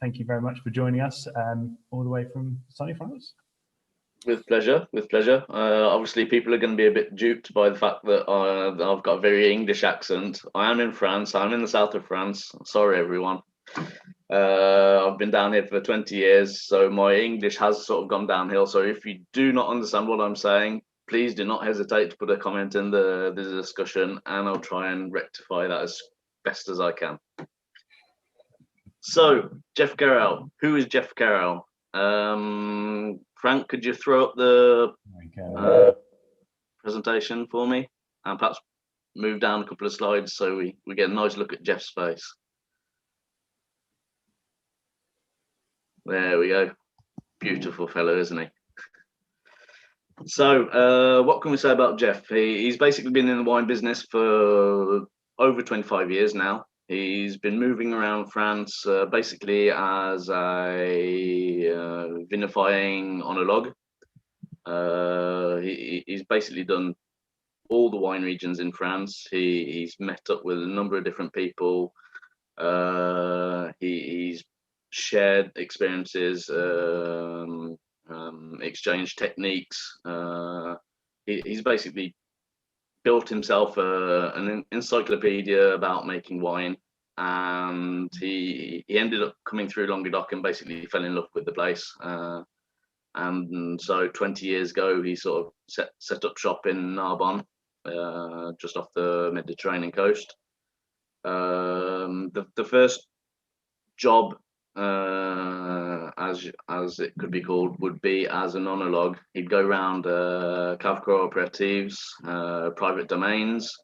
Thank you very much for joining us all the way from sunny France. With pleasure, with pleasure. Obviously, people are going to be a bit duped by the fact that I've got a very English accent. I am in France. I'm in the south of France. Sorry, everyone. I've been down here for 20 years, so my English has sort of gone downhill. So if you do not understand what I'm saying, please do not hesitate to put a comment in the discussion, and I'll try and rectify that as best as I can. So, Jeff Carrel. Who is Jeff Carrel? Frank, could you throw up the presentation for me, and perhaps move down a couple of slides so we get a nice look at Jeff's face. There we go. Beautiful fellow, isn't he? So what can we say about Jeff? He's basically been in the wine business for over 25 years now. He's been moving around France basically as a vinifying onologue. He's basically done all the wine regions in France. He's met up with a number of different people. He's shared experiences, exchange techniques. He's basically built himself an encyclopedia about making wine, and he ended up coming through Languedoc and basically fell in love with the place. And so 20 years ago, he sort of set up shop in Narbonne, just off the Mediterranean coast. The first job, as it could be called, would be as an onologue. He'd go around cave cooperatives, private domains.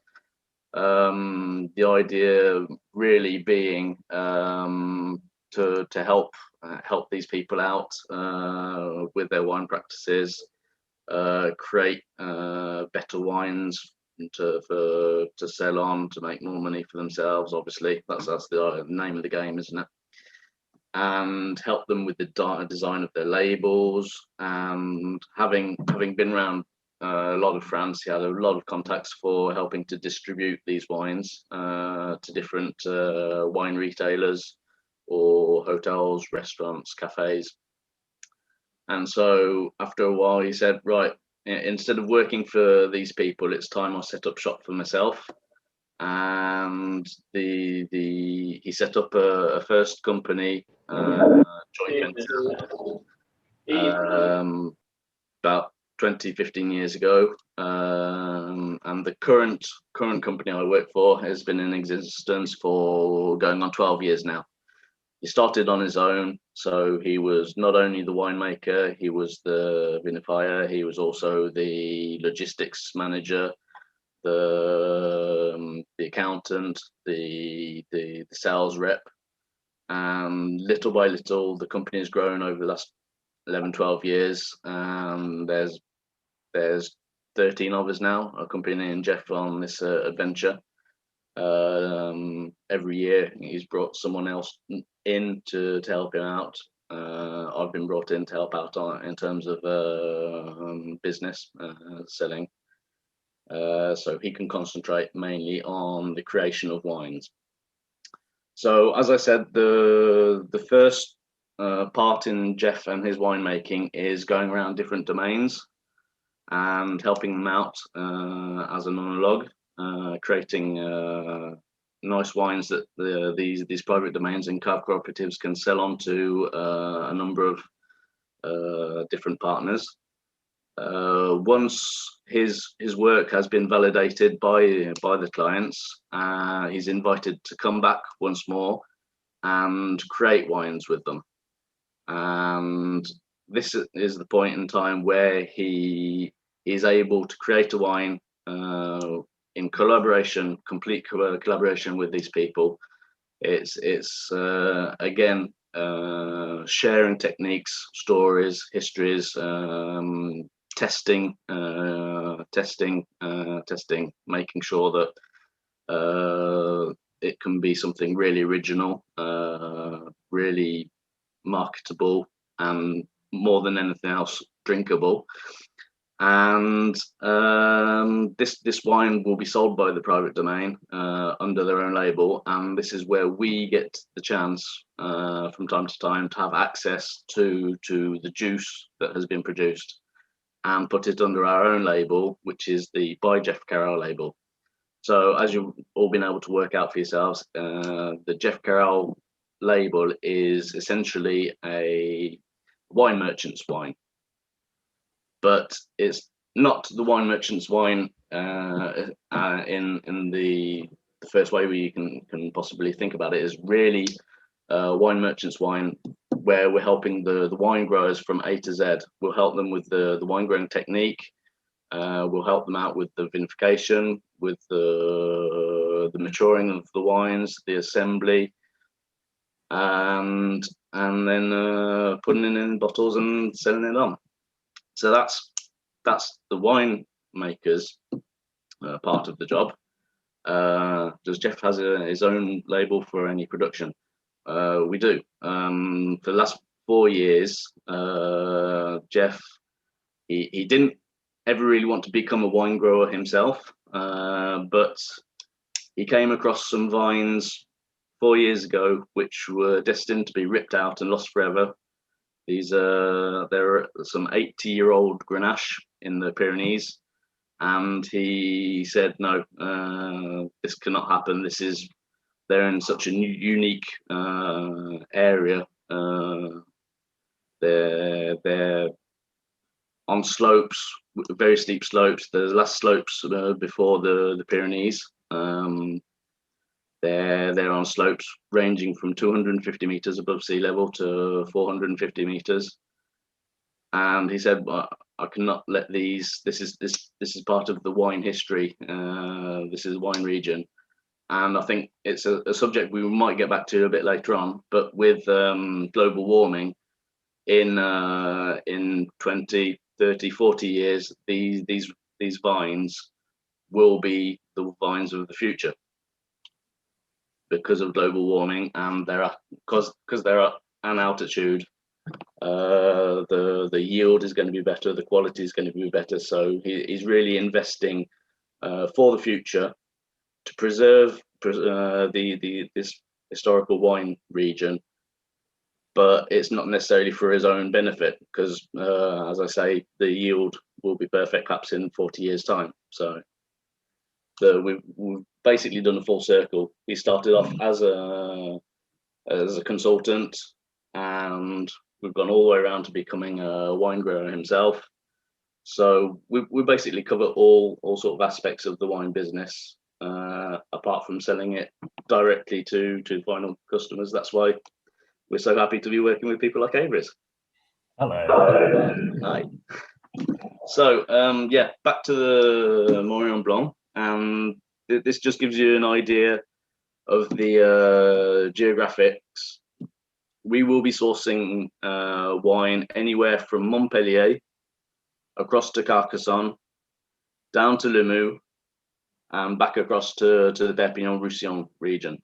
The idea really being to help these people out with their wine practices, create better wines to sell on, to make more money for themselves. Obviously, that's the name of the game, isn't it? And help them with the design of their labels. And having been around a lot of France, he had a lot of contacts for helping to distribute these wines to different wine retailers or hotels, restaurants, cafes. And so after a while, he said, right, instead of working for these people, it's time I set up shop for myself. And he set up a first company, joint venture, about 15 years ago. And the current company I work for has been in existence for going on 12 years now. He started on his own, so he was not only the winemaker, he was the vinifier, he was also the logistics manager, the accountant, the sales rep. And little by little, the company has grown over the last 11-12 years. There's 13 of us now accompanying Jeff on this adventure. Every year he's brought someone else in to help him out. I've been brought in to help out in terms of business, selling, so he can concentrate mainly on the creation of wines. So as I said, the first part in Jeff and his winemaking is going around different domains and helping them out as an onologue, creating nice wines that these private domains and cave cooperatives can sell on to a number of different partners. Once his work has been validated by the clients, he's invited to come back once more and create wines with them. And this is the point in time where he is able to create a wine in collaboration, complete collaboration with these people. It's again, sharing techniques, stories, histories, testing, making sure that it can be something really original, really marketable, and more than anything else, drinkable. And this wine will be sold by the private domain under their own label, and this is where we get the chance from time to time to have access to the juice that has been produced and put it under our own label, which is the by Jeff Carrel label. So as you've all been able to work out for yourselves, the Jeff Carrel label is essentially a wine merchant's wine, but it's not the wine merchant's wine in the first way we can possibly think about it. Is really wine merchant's wine, where we're helping the wine growers from A to Z. We'll help them with the wine growing technique. We'll help them out with the vinification, with the maturing of the wines, the assembly, and then putting it in bottles and selling it on. So that's the wine maker's part of the job. Does Jeff has his own label for any production? We do. For the last 4 years, Jeff, he didn't ever really want to become a wine grower himself, but he came across some vines 4 years ago which were destined to be ripped out and lost forever. There are some 80-year-old Grenache in the Pyrenees, and he said, no, this cannot happen. They're in such a unique area. They're on slopes, very steep slopes. The last slopes before the Pyrenees. They're on slopes ranging from 250 meters above sea level to 450 meters. And he said, well, I cannot let these. This is part of the wine history. This is wine region, and I think it's a subject we might get back to a bit later on. But with global warming, in 20, 30, 40 years, these vines will be the vines of the future because of global warming, and because they're at an altitude. The yield is going to be better, the quality is going to be better. So he's really investing for the future to preserve this historical wine region, but it's not necessarily for his own benefit, because as I say, the yield will be perfect perhaps in 40 years time. So we've basically done a full circle. He started off as a consultant, and we've gone all the way around to becoming a wine grower himself. So we basically cover all sort of aspects of the wine business, apart from selling it directly to final customers. That's why we're so happy to be working with people like Averys. Hello. Hi. So yeah, back to the Mauryan Blanc, and this just gives you an idea of the geographics. We will be sourcing wine anywhere from Montpellier across to Carcassonne, down to Limoux, and back across to the Perpignan-Roussillon region.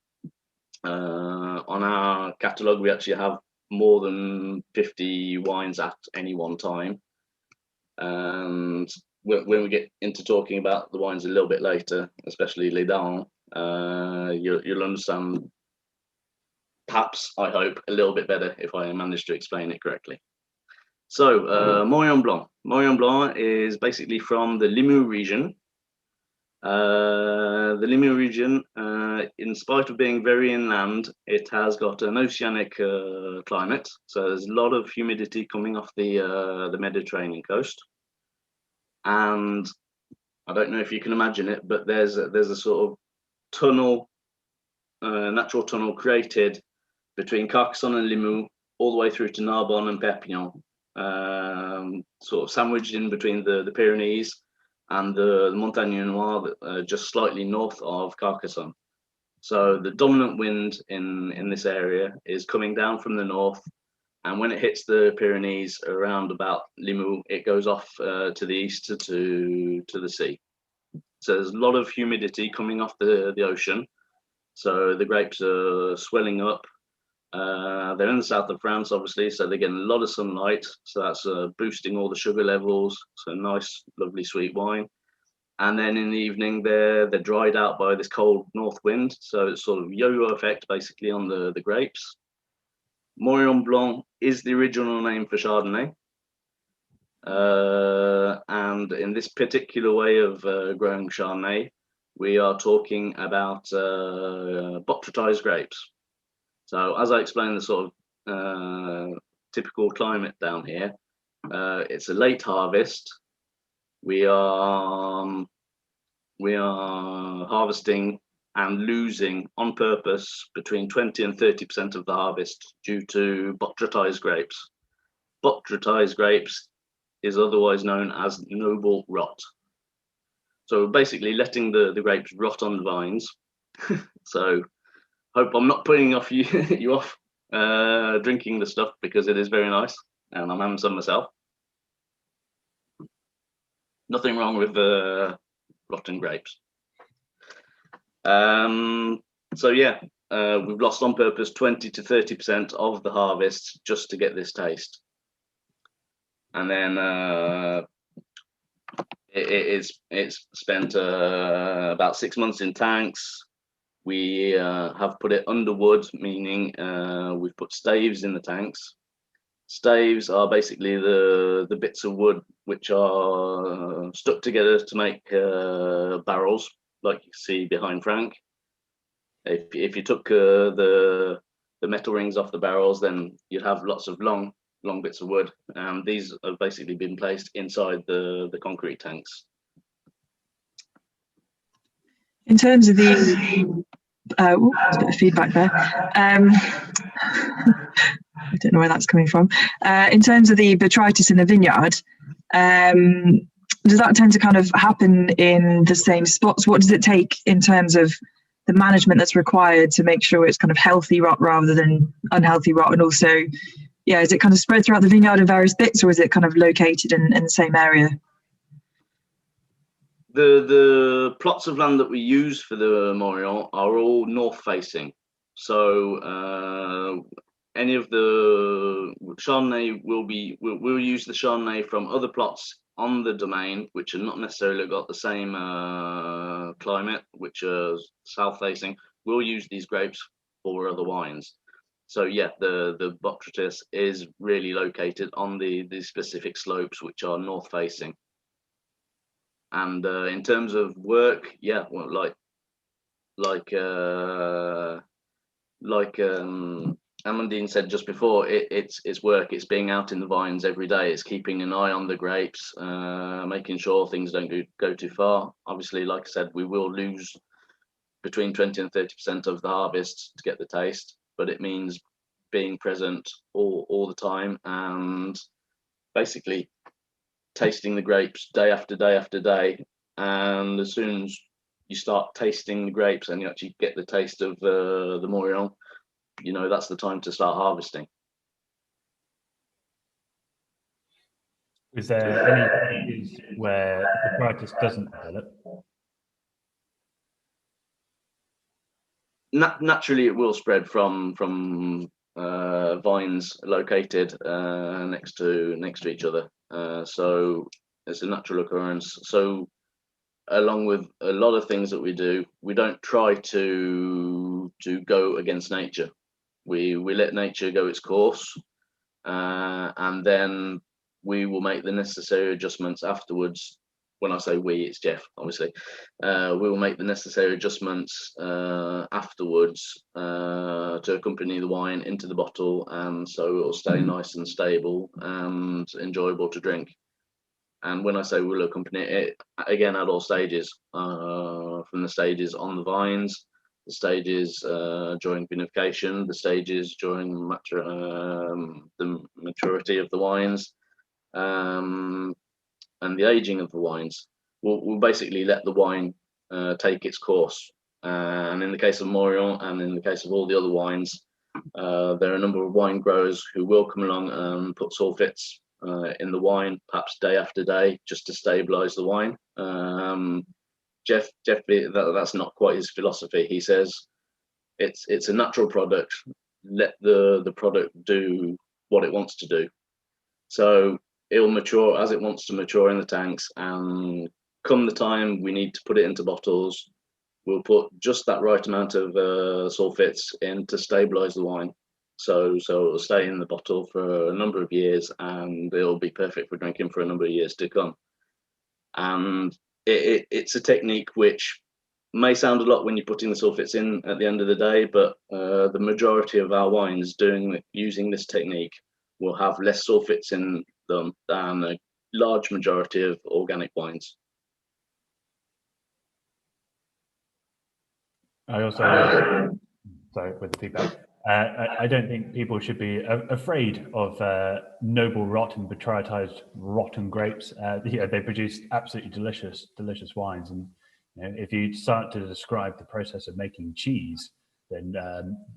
On our catalogue, we actually have more than 50 wines at any one time. And when we get into talking about the wines a little bit later, especially Les Darons, you'll understand, perhaps, I hope, a little bit better if I manage to explain it correctly. So Mauryan Blanc. Mauryan Blanc is basically from the Limoux region. The Limoux region, in spite of being very inland, it has got an oceanic climate. So there's a lot of humidity coming off the Mediterranean coast. And I don't know if you can imagine it, but there's a sort of tunnel, natural tunnel created between Carcassonne and Limoux, all the way through to Narbonne and Perpignan, sort of sandwiched in between the Pyrenees and the Montagne Noire, just slightly north of Carcassonne. So the dominant wind in this area is coming down from the north, and when it hits the Pyrenees around about Limoux, it goes off to the east to the sea. So there's a lot of humidity coming off the ocean. So the grapes are swelling up, They're in the south of France, obviously, so they're getting a lot of sunlight. So that's boosting all the sugar levels. So nice, lovely, sweet wine. And then in the evening, they're dried out by this cold north wind. So it's sort of yo-yo effect, basically, on the grapes. Morillon Blanc is the original name for Chardonnay. And in this particular way of growing Chardonnay, we are talking about botrytized grapes. So as I explained, the sort of typical climate down here, it's a late harvest. We are harvesting and losing on purpose between 20 and 30% of the harvest due to botrytized grapes. Botrytized grapes is otherwise known as noble rot. So basically letting the grapes rot on the vines. So hope I'm not putting off you off drinking the stuff, because it is very nice, and I'm having some myself. Nothing wrong with rotten grapes. So yeah, we've lost on purpose 20 to 30% of the harvest just to get this taste. And then it's spent about 6 months in tanks. We have put it under wood, meaning we've put staves in the tanks. Staves are basically the bits of wood which are stuck together to make barrels, like you see behind Frank. If you took the metal rings off the barrels, then you'd have lots of long bits of wood, and these have basically been placed inside the concrete tanks. In terms of the there's a bit of feedback there. I don't know where that's coming from. In terms of the botrytis in the vineyard, does that tend to kind of happen in the same spots? What does it take in terms of the management that's required to make sure it's kind of healthy rot rather than unhealthy rot? And also, yeah, is it kind of spread throughout the vineyard in various bits, or is it kind of located in the same area? The plots of land that we use for the Morillon are all north facing. So any of the Chardonnay we'll use the Chardonnay from other plots on the domain, which are not necessarily got the same climate, which are south facing. We'll use these grapes for other wines. So yeah, the botrytis is really located on the specific slopes which are north facing. And in terms of work, yeah, well, like Amandine said just before, it's work. It's being out in the vines every day. It's keeping an eye on the grapes, making sure things don't go too far. Obviously, like I said, we will lose between 20 and 30% of the harvest to get the taste, but it means being present all the time and basically tasting the grapes day after day after day. And as soon as you start tasting the grapes and you actually get the taste of the Morillon, you know, that's the time to start harvesting. Is there any areas where the botrytis doesn't develop? Naturally, it will spread from vines located next to each other. So it's a natural occurrence. So along with a lot of things that we do, we don't try to go against nature. We let nature go its course, and then we will make the necessary adjustments afterwards. When I say we, it's Jeff, obviously. We will make the necessary adjustments afterwards to accompany the wine into the bottle, and so it will stay nice and stable and enjoyable to drink. And when I say we'll accompany it, again, at all stages, from the stages on the vines, the stages during vinification, the stages during the maturity of the wines, and the aging of the wines. We'll basically let the wine take its course. And in the case of Morillon, and in the case of all the other wines, there are a number of wine growers who will come along and put sulfits in the wine, perhaps day after day, just to stabilize the wine. Jeff, that's not quite his philosophy. He says it's a natural product. let the product do what it wants to do. So it'll mature as it wants to mature in the tanks, and come the time we need to put it into bottles, we'll put just that right amount of sulfites in to stabilize the wine. So it'll stay in the bottle for a number of years, and it'll be perfect for drinking for a number of years to come. And it's a technique which may sound a lot when you're putting the sulfites in at the end of the day, but the majority of our wines using this technique will have less sulfites in them than a large majority of organic wines. I also, sorry, with the feedback, I don't think people should be afraid of noble rot and botrytized rotten grapes. They produce absolutely delicious wines. And if you start to describe the process of making cheese, then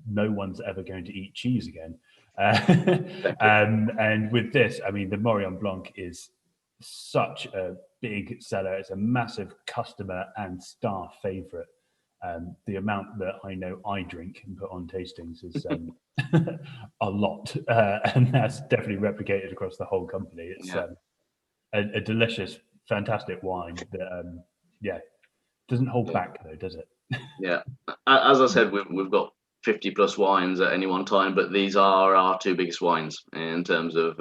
no one's ever going to eat cheese again. And with this, I mean, the Mauryan Blanc is such a big seller. It's a massive customer and staff favorite. The amount that I know I drink and put on tastings is a lot, and that's definitely replicated across the whole company. It's a delicious, fantastic wine that doesn't hold back though, does it? Yeah, as I said, we've got 50 plus wines at any one time, but these are our two biggest wines in terms of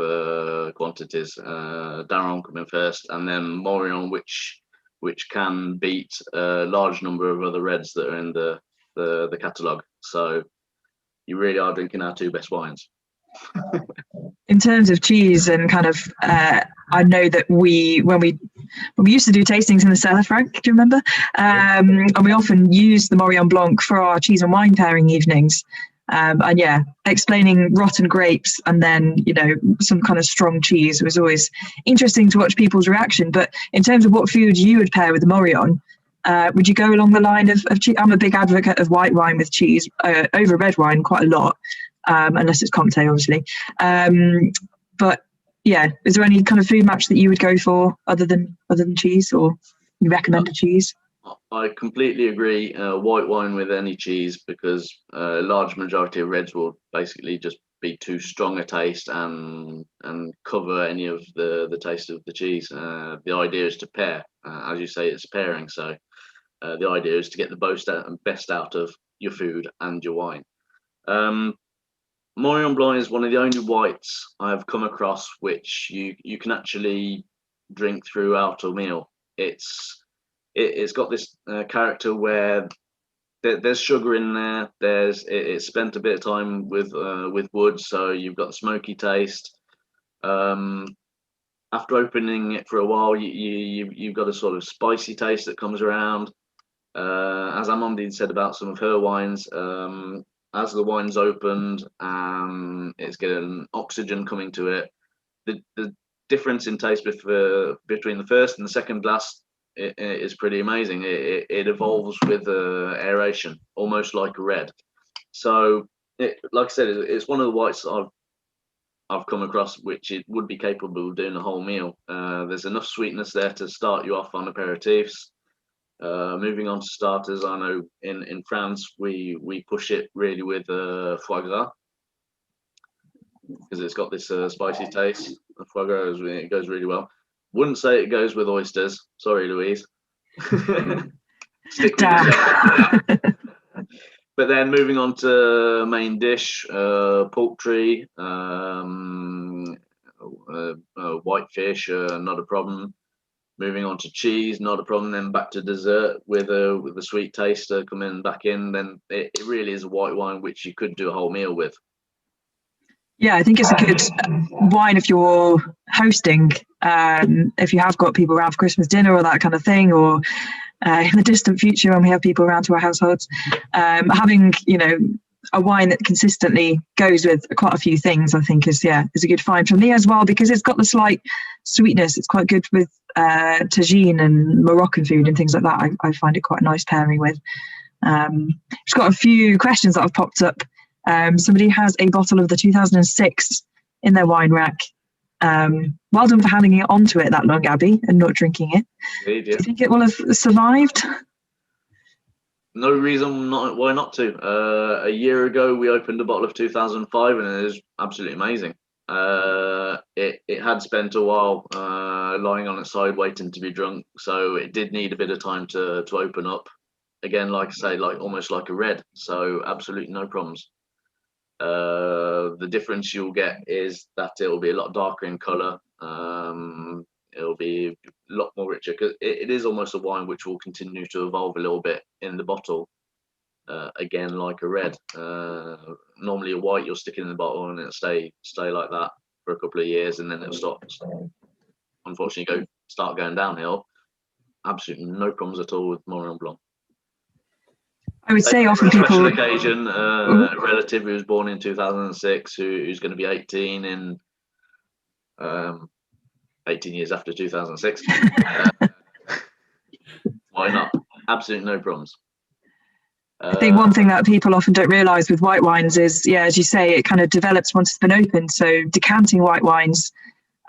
quantities. Daron coming first, and then Morillon, which can beat a large number of other reds that are in the catalogue. So you really are drinking our two best wines. In terms of cheese and kind of, I know that when we used to do tastings in the cellar, Frank, do you remember? And we often use the Mauryan Blanc for our cheese and wine pairing evenings. And yeah, explaining rotten grapes and then, some kind of strong cheese was always interesting to watch people's reaction. But in terms of what food you would pair with the Morillon, would you go along the line of cheese? I'm a big advocate of white wine with cheese over red wine quite a lot, unless it's Comté, obviously. But yeah, is there any kind of food match that you would go for other than cheese, or you recommend a cheese? I completely agree. White wine with any cheese, because a large majority of reds will basically just be too strong a taste and cover any of the taste of the cheese. The idea is to pair, as you say, it's pairing. So the idea is to get the best out of your food and your wine. Mauryan Blanc is one of the only whites I've come across which you can actually drink throughout a meal. It's got this character where there's sugar in there. It's spent a bit of time with wood, so you've got the smoky taste. After opening it for a while, you've got a sort of spicy taste that comes around. As Amandine said about some of her wines, as the wine's opened and it's getting oxygen coming to it, the difference in taste between the first and the second glass is pretty amazing. It evolves with aeration, almost like a red. So, like I said, it's one of the whites I've come across which it would be capable of doing a whole meal. There's enough sweetness there to start you off on aperitifs. Moving on to starters, I know in France we push it really with foie gras, because it's got this spicy taste. The foie gras it goes really well. Wouldn't say it goes with oysters. Sorry, Louise. Stick with yourself. But then moving on to main dish, poultry, whitefish, not a problem. Moving on to cheese, not a problem. Then back to dessert with a sweet taste coming back in. Then it really is a white wine which you could do a whole meal with. Yeah, I think it's a good wine if you're hosting, if you have got people around for Christmas dinner or that kind of thing, or in the distant future when we have people around to our households. Having, a wine that consistently goes with quite a few things, I think is a good find for me as well, because it's got the slight sweetness. It's quite good with tagine and Moroccan food and things like that. I find it quite a nice pairing with. Just got a few questions that have popped up. Somebody has a bottle of the 2006 in their wine rack. Well done for having it onto it that long, Abby, and not drinking it. Indeed, yeah. Do you think it will have survived? No reason why not to. A year ago, we opened a bottle of 2005, and it is absolutely amazing. It had spent a while lying on its side waiting to be drunk, so it did need a bit of time to open up. Again, like I say, like almost like a red. So absolutely no problems. The difference you'll get is that it will be a lot darker in colour. It'll be a lot more richer, because it is almost a wine which will continue to evolve a little bit in the bottle. Again, like a red. Normally a white you'll stick it in the bottle and it'll stay like that for a couple of years, and then it'll stop. Unfortunately, start going downhill. Absolutely no problems at all with Mauryan Blanc. I would say often people. Special occasion, a relative who was born in 2006, who's going to be 18 in 18 years after 2006. Why not? Absolutely no problems. I think one thing that people often don't realise with white wines is, yeah, as you say, it kind of develops once it's been opened. So decanting white wines,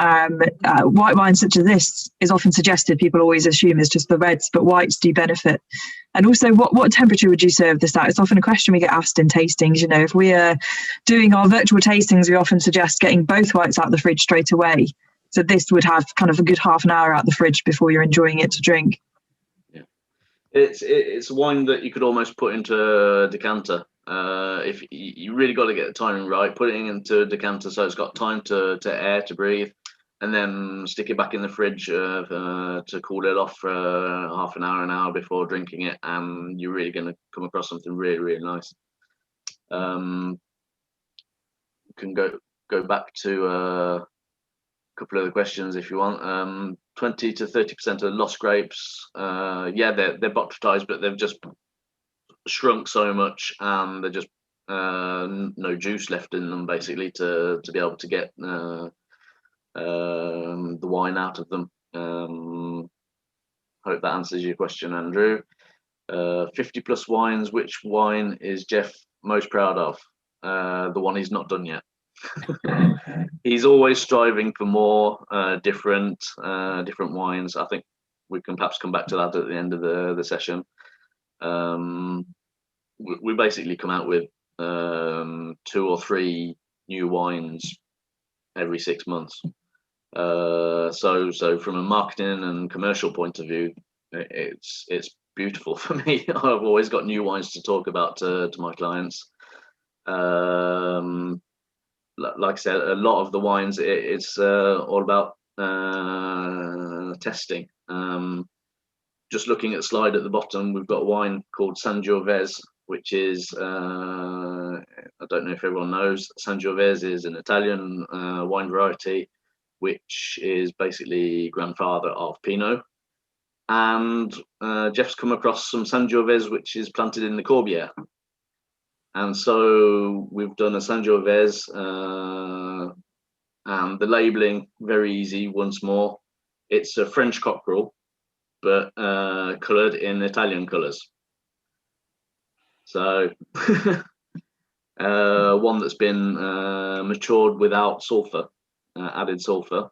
white wines such as this is often suggested. People always assume it's just the reds, but whites do benefit. And also, what temperature would you serve this at? It's often a question we get asked in tastings. You know, if we are doing our virtual tastings, we often suggest getting both whites out of the fridge straight away. So this would have kind of a good half an hour out the fridge before you're enjoying it to drink. Yeah, it's a wine that you could almost put into a decanter. If you really got to get the timing right, put it into a decanter so it's got time to air, to breathe, and then stick it back in the fridge to cool it off for half an hour before drinking it, and you're really going to come across something really, really nice. You can go back to a couple of the questions if you want. 20 to 30% of lost grapes. Yeah, they're botrytized, but they've just shrunk so much, and they're just no juice left in them, basically, to be able to get the wine out of them. Hope that answers your question, Andrew. 50 plus wines, which wine is Jeff most proud of? The one he's not done yet. He's always striving for more different wines. I think we can perhaps come back to that at the end of the session. We basically come out with 2 or 3 new wines every 6 months. So from a marketing and commercial point of view, it's beautiful for me. I've always got new wines to talk about to my clients. Like I said, a lot of the wines, it's all about testing. Just looking at the slide at the bottom, we've got a wine called Sangiovese, which is, I don't know if everyone knows, Sangiovese is an Italian wine variety, which is basically grandfather of Pinot. And Jeff's come across some Sangiovese, which is planted in the Corbière. And so we've done a Sangiovese, and the labelling, very easy once more. It's a French cockerel, but coloured in Italian colours. So one that's been matured without sulphur, added sulphur.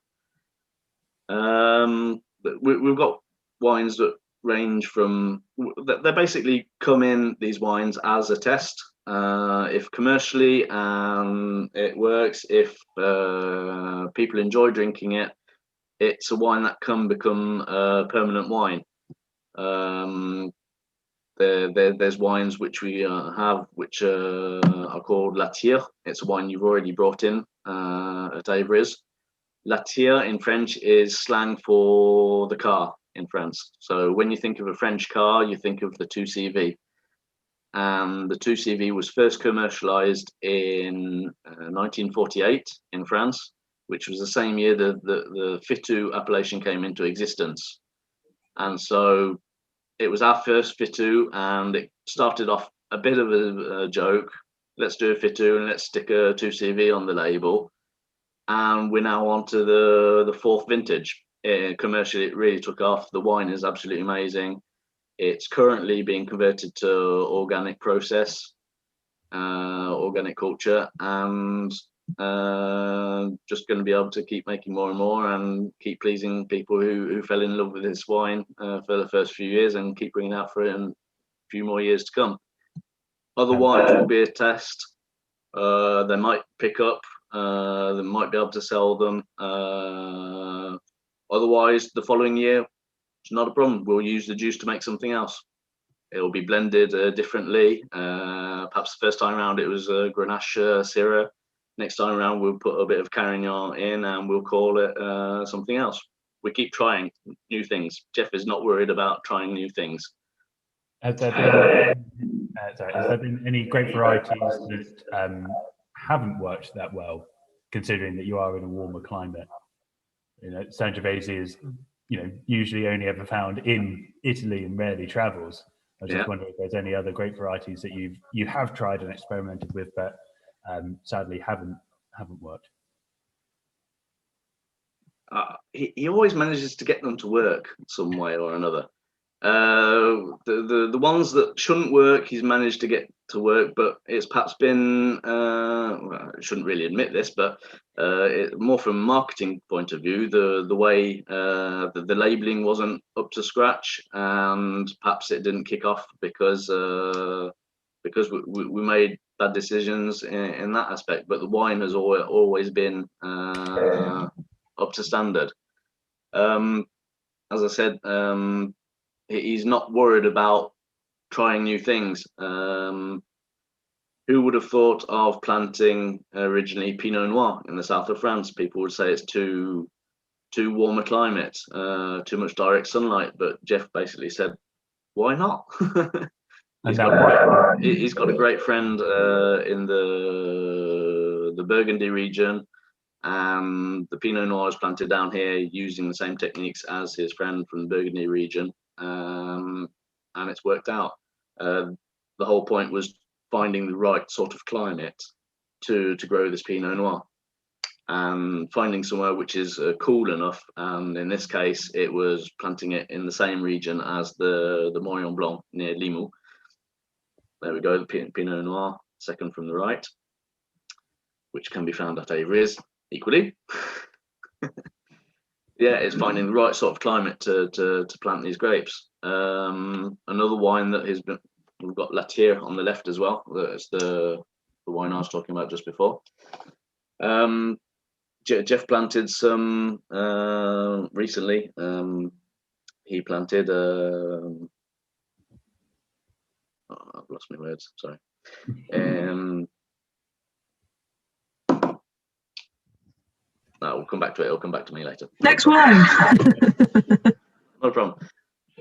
We've got wines that range from, they basically come in, these wines, as a test. If commercially it works, if people enjoy drinking it, it's a wine that can become a permanent wine. There's wines which we have, which are called La Tire. It's a wine you've already brought in at Averys. La Tire in French is slang for the car in France. So when you think of a French car, you think of the 2CV. And the 2CV was first commercialized in 1948 in France, which was the same year the Fitou appellation came into existence. And so it was our first Fitou, and it started off a bit of a joke. Let's do a Fitou and let's stick a 2CV on the label. And we're now on to the 4th vintage. Commercially, it really took off. The wine is absolutely amazing. It's currently being converted to organic process, organic culture, and just going to be able to keep making more and more and keep pleasing people who fell in love with this wine for the first few years, and keep bringing out for it and few more years to come. Other wines will be a test. They might pick up. They might be able to sell them. Otherwise, the following year, it's not a problem. We'll use the juice to make something else. It will be blended differently. Perhaps the first time around it was Grenache Syrah. Next time around we'll put a bit of Carignan in and we'll call it something else. We keep trying new things. Jeff is not worried about trying new things. Has there been any grape varieties that haven't worked that well, considering that you are in a warmer climate? You know, Sangiovese is, usually only ever found in Italy and rarely travels. I was just wondering if there's any other grape varieties that you have tried and experimented with, but sadly haven't worked. He always manages to get them to work some way or another. The ones that shouldn't work, he's managed to get to work, but it's perhaps been, I shouldn't really admit this, but more from a marketing point of view, the way the labeling wasn't up to scratch, and perhaps it didn't kick off because we made bad decisions in that aspect. But the wine has always been up to standard. As I said, he's not worried about trying new things. Who would have thought of planting originally Pinot Noir in the south of France? People would say it's too warm a climate, too much direct sunlight. But Jeff basically said, why not? He's got a great friend in the Burgundy region, and the Pinot Noir is planted down here using the same techniques as his friend from the Burgundy region, and it's worked out. The whole point was finding the right sort of climate to grow this Pinot Noir, and finding somewhere which is cool enough. And in this case, it was planting it in the same region as the Mauryan Blanc near Limoux. There we go, the Pinot Noir, second from the right, which can be found at Averys equally. Yeah, it's finding the right sort of climate to plant these grapes. Another wine that has been, we've got Latier on the left as well. That's the wine I was talking about just before. Jeff planted some recently. He planted. I've lost my words. Sorry. No, we'll come back to it. It'll come back to me later. Next wine. No problem.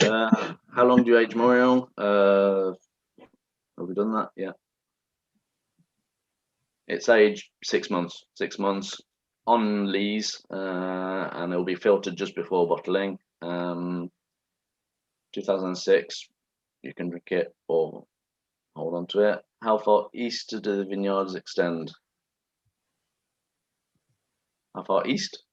How long do you age Morillon? Have we done that? Yeah. It's aged 6 months. 6 months on lees, and it'll be filtered just before bottling. 2006. You can drink it or hold on to it. How far east do the vineyards extend? How far east?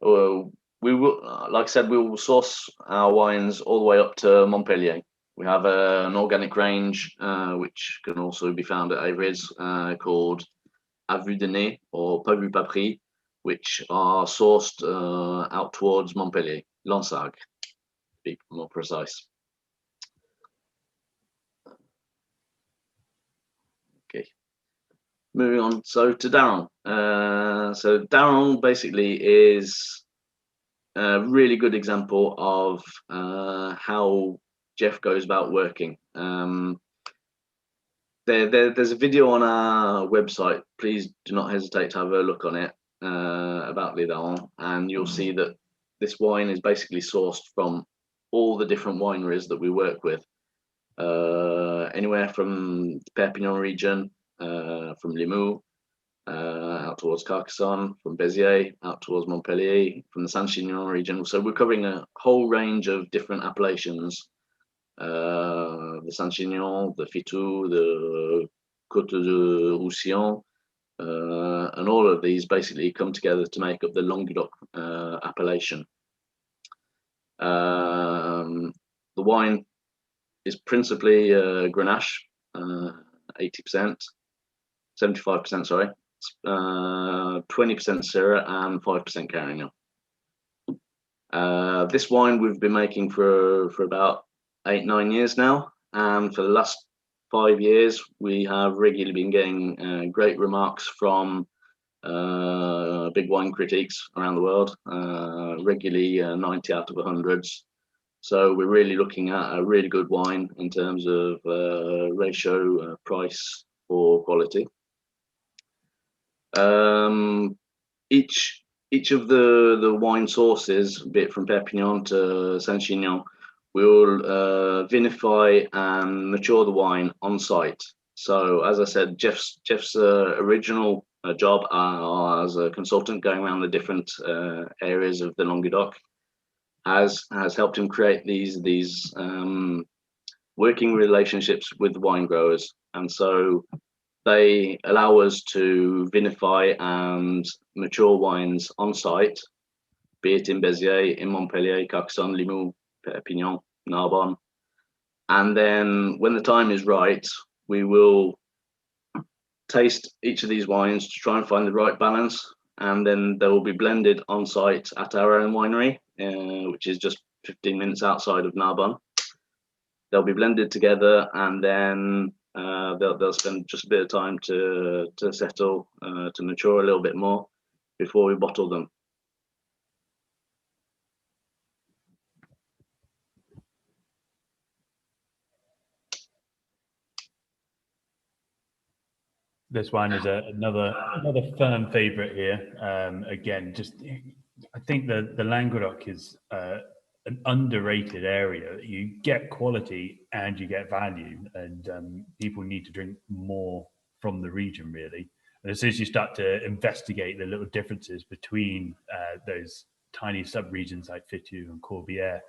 Well, we will, like I said, we will source our wines all the way up to Montpellier. We have an organic range, which can also be found at Averys, called À Vue de Nez or Pas Vu Pas Pris, which are sourced out towards Montpellier, Lansargues, to be more precise. Okay, moving on. So to Daron. So Daron basically is a really good example of how Jeff goes about working. There's a video on our website. Please do not hesitate to have a look on it about Les Darons, and you'll see that this wine is basically sourced from all the different wineries that we work with. Anywhere from the Perpignan region, from Limoux, out towards Carcassonne, from Béziers, out towards Montpellier, from the Saint-Chinian region. So we're covering a whole range of different appellations. The Saint-Chinian, the Fitou, the Côte de Roussillon, and all of these basically come together to make up the Languedoc appellation. The wine is principally Grenache, 80%, 75%, sorry, 20% Syrah and 5% Carignan. This wine we've been making for about 8-9 years now. and for the last 5 years, we have regularly been getting great remarks from big wine critiques around the world, regularly 90 out of 100s. So we're really looking at a really good wine in terms of ratio, price for quality. Each of the wine sources, be it from Perpignan to Saint-Chinian, we'll vinify and mature the wine on site. So as I said, Jeff's original job as a consultant going around the different areas of the Languedoc has helped him create these working relationships with wine growers, and so they allow us to vinify and mature wines on site, be it in Béziers, in Montpellier, Carcassonne, Limoux, Perpignan, Narbonne. And then when the time is right, we will taste each of these wines to try and find the right balance. And then they will be blended on site at our own winery, which is just 15 minutes outside of Narbonne. They'll be blended together, and then they'll spend just a bit of time to settle, to mature a little bit more before we bottle them. This wine is another firm favourite here. Again, just I think the Languedoc is an underrated area. You get quality and you get value, and people need to drink more from the region, really. And as soon as you start to investigate the little differences between those tiny sub-regions like Fitu and Corbière,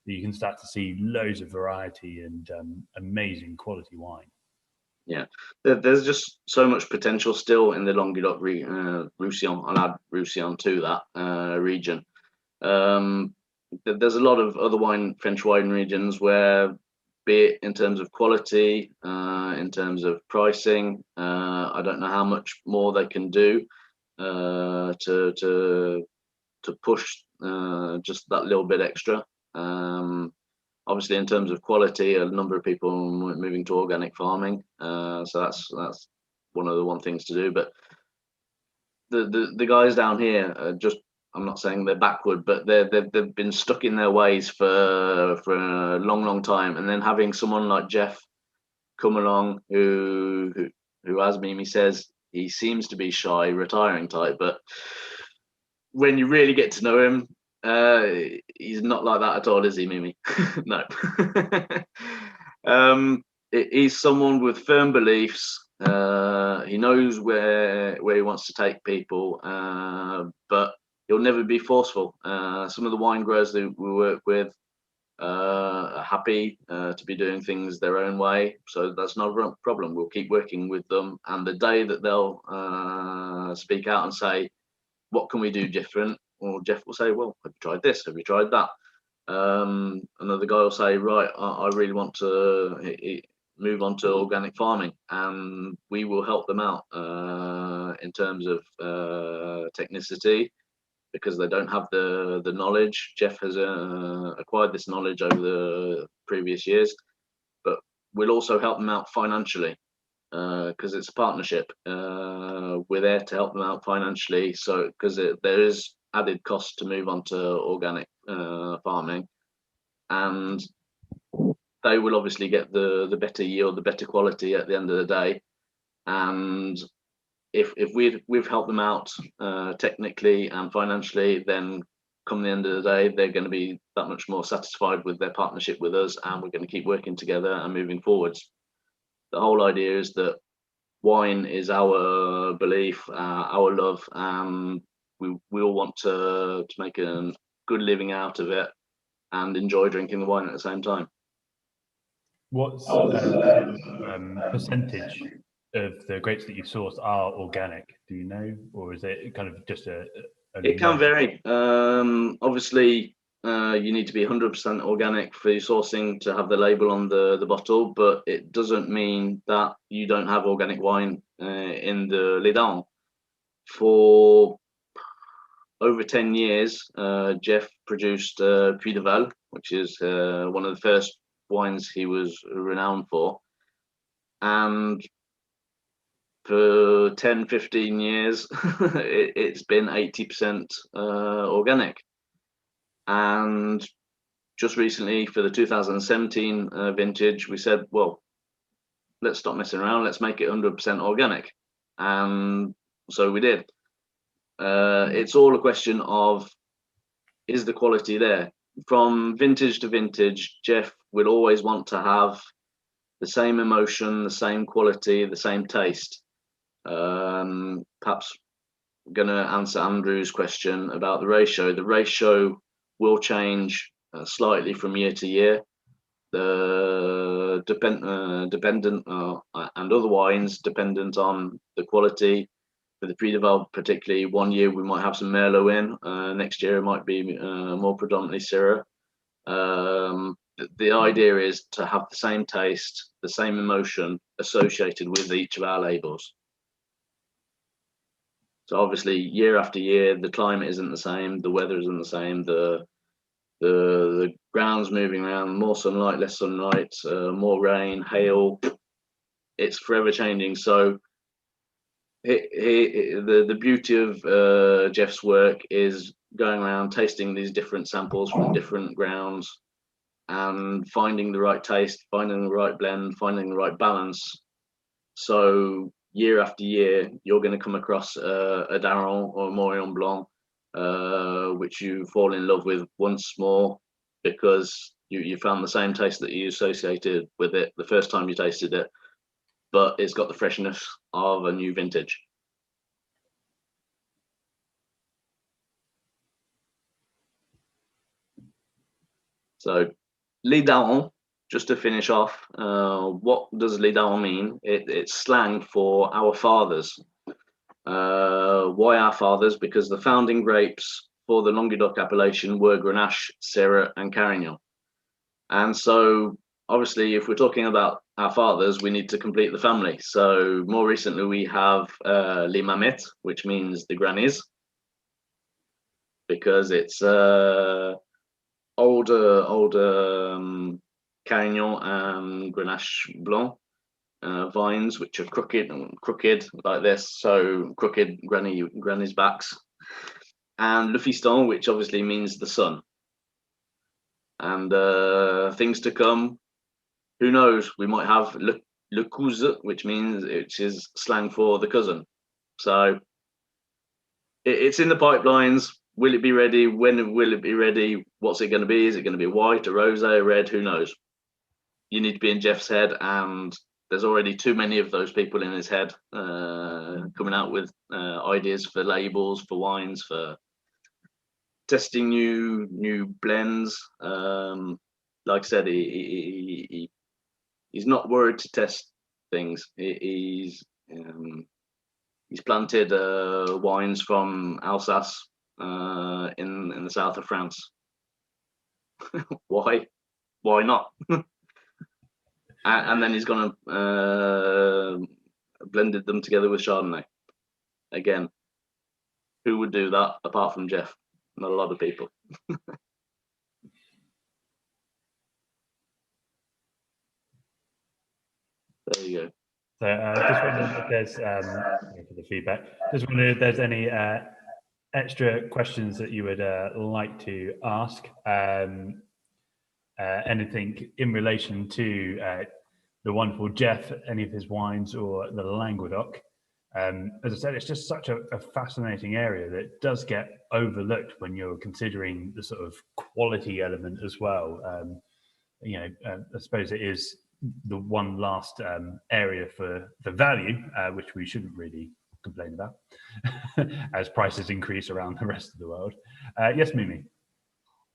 you can start to see loads of variety and amazing quality wine. Yeah, there's just so much potential still in the Languedoc Roussillon. I'll add Roussillon to that region. There's a lot of other French wine regions where, be it in terms of quality, in terms of pricing, I don't know how much more they can do to push just that little bit extra. Obviously, in terms of quality, a number of people are moving to organic farming, so that's one of the things to do. But the guys down here are just, I'm not saying they're backward, but they've been stuck in their ways for a long time. And then having someone like Jeff come along, who as Mimi says, he seems to be shy, retiring type, but when you really get to know him, he's not like that at all, is he, Mimi? No. He's someone with firm beliefs. He knows where he wants to take people, but he'll never be forceful. Some of the wine growers that we work with are happy to be doing things their own way, so that's not a problem. We'll keep working with them, and the day that they'll speak out and say, what can we do different? Or Jeff will say, well, have you tried this? Have you tried that? Another guy will say, right, I really want to move on to organic farming, and we will help them out in terms of technicity, because they don't have the knowledge. Jeff has acquired this knowledge over the previous years, but we'll also help them out financially, because it's a partnership. We're there to help them out financially, so because there is added cost to move on to organic farming, and they will obviously get the better yield, the better quality at the end of the day. And if we've helped them out technically and financially, then come the end of the day, they're going to be that much more satisfied with their partnership with us, and we're going to keep working together and moving forwards. The whole idea is that wine is our belief, our love, and we all want to make a good living out of it and enjoy drinking the wine at the same time. What's percentage of the grapes that you source are organic? Do you know, or is it kind of just It can vary. Obviously, you need to be 100% organic for your sourcing to have the label on the bottle, but it doesn't mean that you don't have organic wine in the Les Darons. For over 10 years, Jeff produced Puy de Val, which is one of the first wines he was renowned for. And for 10, 15 years, it's been 80% organic. And just recently, for the 2017 vintage, we said, well, let's stop messing around. Let's make it 100% organic. And so we did. It's all a question of, is the quality there? From vintage to vintage, Jeff will always want to have the same emotion, the same quality, the same taste. Perhaps going to answer Andrew's question about the ratio. The ratio will change slightly from year to year. The dependent and other wines dependent on the quality. For the Prix de Val, particularly, one year we might have some Merlot in. Next year it might be more predominantly Syrah. The idea is to have the same taste, the same emotion associated with each of our labels. So obviously, year after year, the climate isn't the same, the weather isn't the same, the ground's moving around, more sunlight, less sunlight, more rain, hail. It's forever changing. So the beauty of Jeff's work is going around tasting these different samples from different grounds and finding the right taste, finding the right blend, finding the right balance. So year after year, you're going to come across a Daron or a Morillon Blanc, which you fall in love with once more because you found the same taste that you associated with it the first time you tasted it, but it's got the freshness of a new vintage. So Les Darons, just to finish off, what does Les Darons mean? It's slang for our fathers. Why our fathers? Because the founding grapes for the Languedoc appellation were Grenache, Syrah, and Carignan. And so, obviously, if we're talking about our fathers, we need to complete the family. So, more recently, we have Les Mamettes, which means the grannies, because it's older Carignan and Grenache Blanc vines, which are crooked like this, so crooked granny's backs, and Le Fiston, which obviously means the son. And things to come, who knows? We might have le cousin, which is slang for the cousin. So it's in the pipelines. Will it be ready? When will it be ready? What's it going to be? Is it going to be white, a rosé, a red? Who knows? You need to be in Jeff's head, and there's already too many of those people in his head coming out with ideas for labels, for wines, for testing new blends. Like I said, he's not worried to test things. He's planted wines from Alsace in the south of France. Why not? And then he's gonna blended them together with Chardonnay. Again, who would do that apart from Jeff? Not a lot of people. There you go. So just wondering if there's for the feedback. Just wondering if there's any extra questions that you would like to ask. Anything in relation to the wonderful Jeff, any of his wines, or the Languedoc. As I said, it's just such a fascinating area that does get overlooked when you're considering the sort of quality element as well. I suppose it is the one last area for value, which we shouldn't really complain about as prices increase around the rest of the world. Yes, Mimi.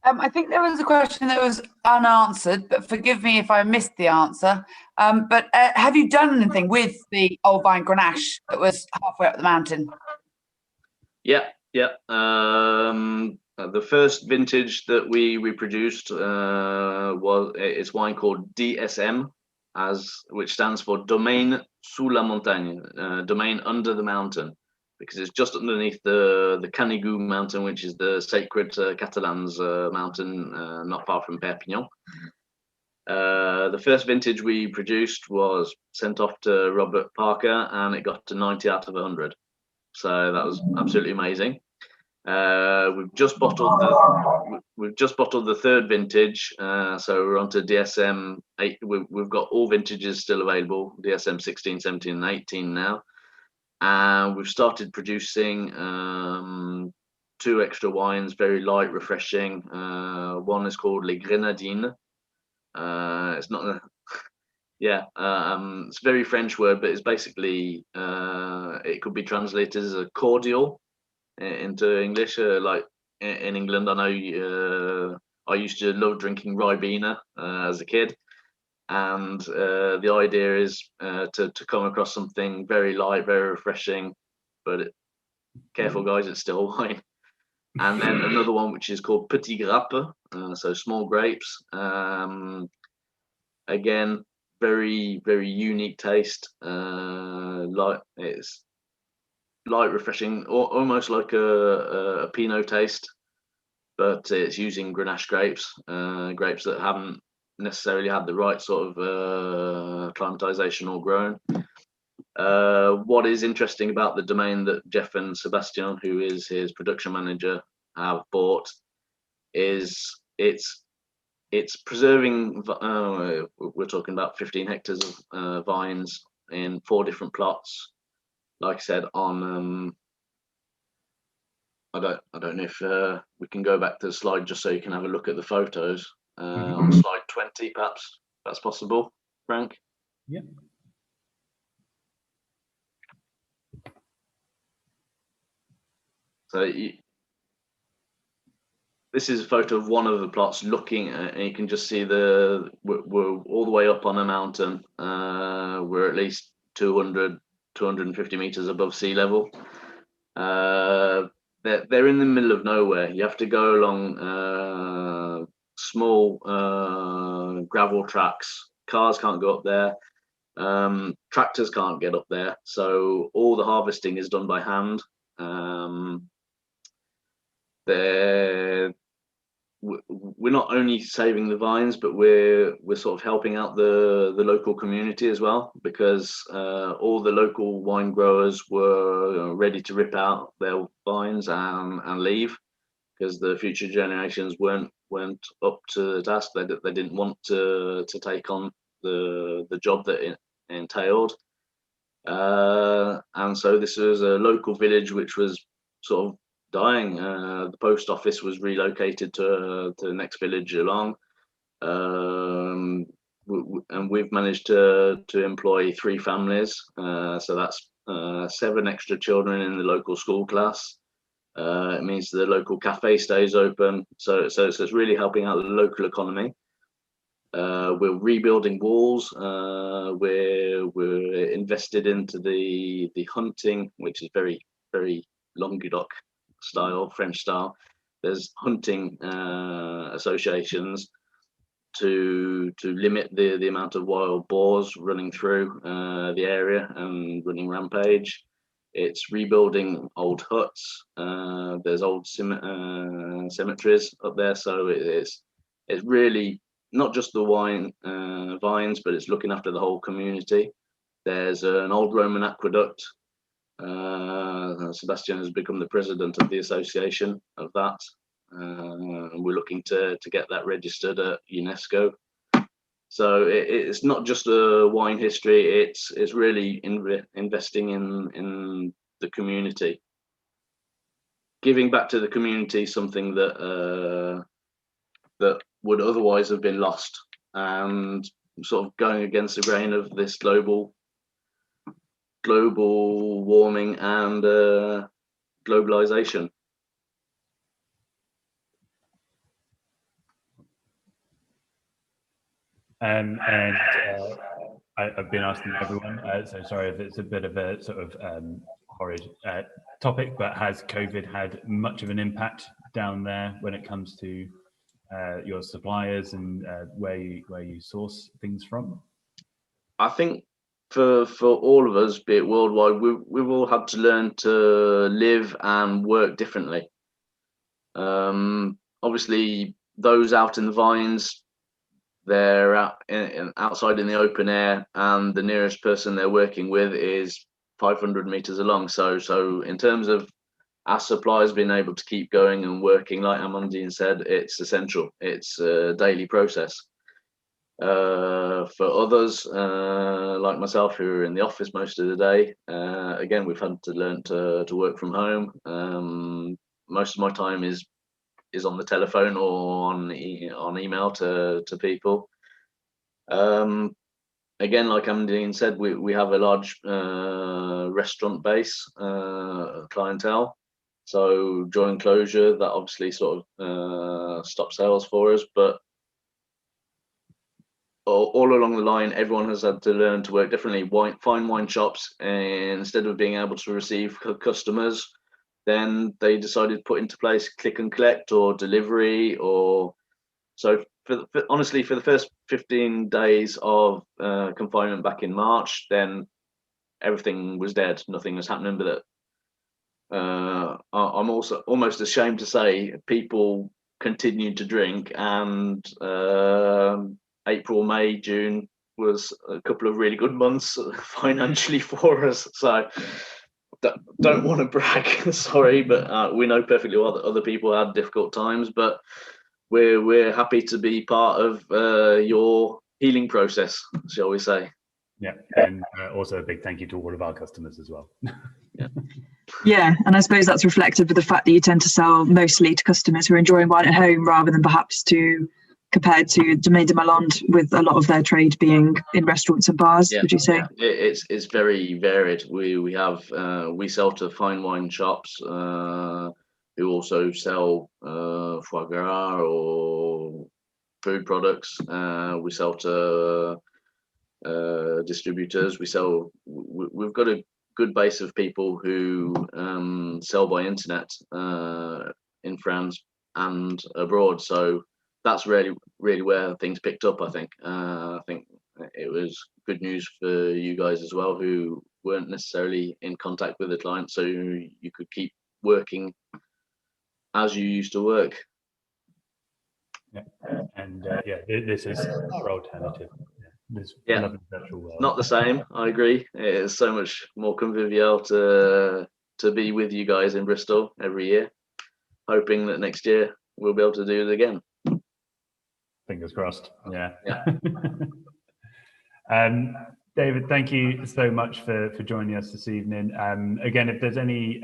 I think there was a question that was unanswered, but forgive me if I missed the answer. But have you done anything with the old vine Grenache that was halfway up the mountain? Yeah. The first vintage that we produced it's wine called DSM, which stands for Domaine sous la montagne, domain under the mountain, because it's just underneath the Canigou mountain, which is the sacred Catalans mountain, not far from Perpignan. The first vintage we produced was sent off to Robert Parker, and it got to 90 out of 100. So that was absolutely amazing. We've just bottled the third vintage, so we're on to DSM 8. We've got all vintages still available, DSM 16, 17, and 18 now, and we've started producing 2 extra wines, very light, refreshing. One is called Les Grenadines. It's not a it's a very French word, but it's basically it could be translated as a cordial into English. Like in England, I know I used to love drinking Ribena as a kid, and the idea is to come across something very light, very refreshing, but careful guys, it's still wine. And then another one which is called Petit Grappe, so small grapes. Again, very, very unique taste. It's light, refreshing, almost like a Pinot taste, but it's using Grenache grapes, grapes that haven't necessarily had the right sort of acclimatization or grown. What is interesting about the domain that Jeff and Sebastian, who is his production manager, have bought is it's preserving. We're talking about 15 hectares of vines in 4 different plots. Like I said, on I don't know if we can go back to the slide just so you can have a look at the photos. On slide 20, perhaps that's possible, Frank. Yeah. So this is a photo of one of the plots looking at, and you can just see we're all the way up on a mountain. We're at least 200, 250 meters above sea level. They're in the middle of nowhere. You have to go along small gravel tracks. Cars can't go up there. Tractors can't get up there. So all the harvesting is done by hand. We're not only saving the vines, but we're sort of helping out the local community as well, because all the local wine growers were ready to rip out their vines and leave, because the future generations weren't up to the task. They didn't want to take on the job that it entailed, and so this was a local village which was sort of dying. The post office was relocated to the next village along, and we've managed to employ 3 families. So that's 7 extra children in the local school class. It means the local cafe stays open. So it's really helping out the local economy. We're rebuilding walls. We're invested into the hunting, which is very, very Languedoc style, French style. There's hunting associations to limit the amount of wild boars running through the area and running rampage. It's rebuilding old huts. There's old cemeteries up there, so it's really not just the vines, but it's looking after the whole community. There's an old Roman aqueduct. Sebastian has become the president of the association of that, and we're looking to get that registered at UNESCO. So it's not just a wine history; it's really investing in the community, giving back to the community something that that would otherwise have been lost, and sort of going against the grain of this global warming and globalization. And I've been asking everyone, so sorry if it's a bit of a sort of horrid topic, but has COVID had much of an impact down there when it comes to your suppliers and where you source things from? I think for all of us, be it worldwide, we've all had to learn to live and work differently. Obviously, those out in the vines, they're outside in the open air, and the nearest person they're working with is 500 meters along. So in terms of our suppliers being able to keep going and working, like Amandine said, it's essential. It's a daily process. For others, like myself, who are in the office most of the day, again, we've had to learn to work from home. Most of my time is on the telephone or on email to people. Again, like Amandine said, we have a large restaurant base clientele. So during closure, that obviously sort of stopped sales for us. But all along the line, everyone has had to learn to work differently. Fine wine shops, instead of being able to receive customers, then they decided to put into place click and collect or delivery. Or so honestly, for the first 15 days of confinement back in March, then everything was dead. Nothing was happening with it. I'm also almost ashamed to say people continued to drink, and April, May, June was a couple of really good months financially for us. So don't want to brag, sorry, but we know perfectly well that other people had difficult times, but we're happy to be part of your healing process, shall we say. Yeah, and also a big thank you to all of our customers as well. Yeah, and I suppose that's reflected with the fact that you tend to sell mostly to customers who are enjoying wine at home rather than perhaps compared to Domaine de Malande, with a lot of their trade being in restaurants and bars. Would you say? Yeah. It's very varied. We sell to fine wine shops who also sell foie gras or food products. We sell to distributors. We've got a good base of people who sell by internet in France and abroad. So that's really where things picked up. I think it was good news for you guys as well, who weren't necessarily in contact with the client, so you could keep working as you used to work. Yeah, and this is our alternative. Not the same. I agree. It is so much more convivial to be with you guys in Bristol every year. Hoping that next year we'll be able to do it again. Fingers crossed. Yeah. David, thank you so much for joining us this evening. Again, if there's any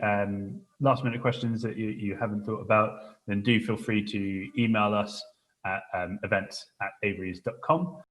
last minute questions that you haven't thought about, then do feel free to email us at events@averys.com.